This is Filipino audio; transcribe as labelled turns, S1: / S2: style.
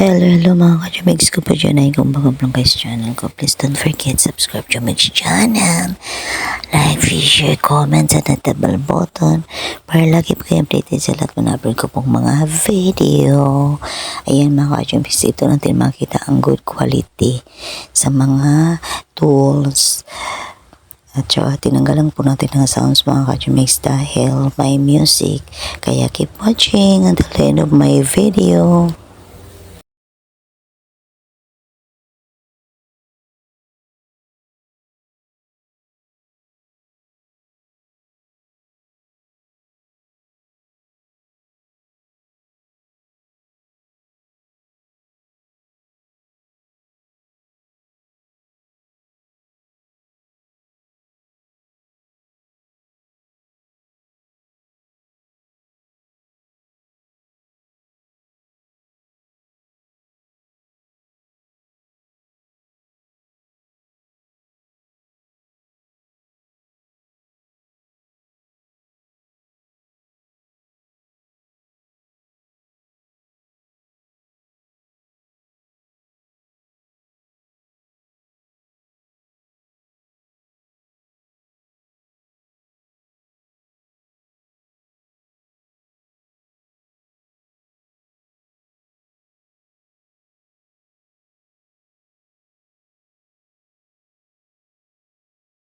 S1: Hello mga ka-Jumex ko po dyan ay kung bago lang kayo sa channel ko. Please don't forget subscribe Jumex channel. Like, share, comment at the bell button para lagi po kayo updated sa lahat ng upload ko pong mga video. Ayan mga ka-Jumex, ito natin makita ang good quality sa mga tools. At saka tinanggalan po natin ng sounds mga ka-Jumex dahil may music. Kaya keep watching until the end of my video.